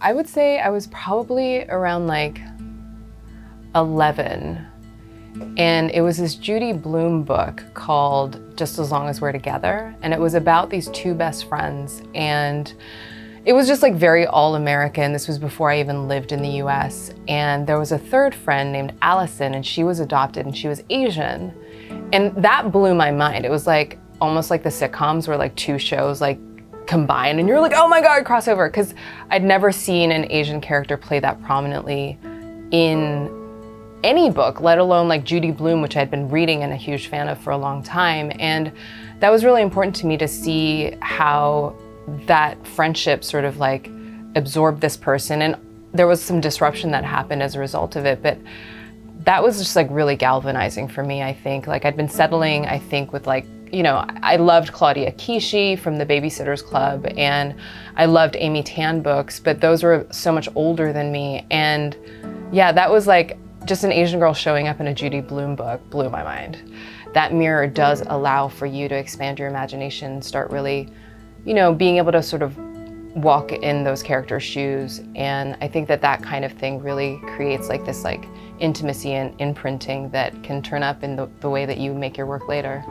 I would say I was probably around like 11, and it was this Judy Blume book called Just As Long As We're Together, and it was about these two best friends, and it was just like very all-American. This was before I even lived in the US, and there was a third friend named Allison, and she was adopted and she was Asian, and that blew my mind. It was like almost like the sitcoms where like two shows like combine and you're like, oh my God, crossover, because I'd never seen an Asian character play that prominently in any book, let alone like Judy Blume, which I'd been reading and a huge fan of for a long time. And that was really important to me to see how that friendship sort of like absorbed this person. And there was some disruption that happened as a result of it, but that was just like really galvanizing for me, I think. Like I'd been settling, I think, with like, you know, I loved Claudia Kishi from the Babysitters Club, and I loved Amy Tan books, but those were so much older than me. And yeah, that was like, just an Asian girl showing up in a Judy Blume book blew my mind. That mirror does allow for you to expand your imagination, start really, you know, being able to sort of walk in those characters' shoes. And I think that that kind of thing really creates like this like intimacy and imprinting that can turn up in the way that you make your work later.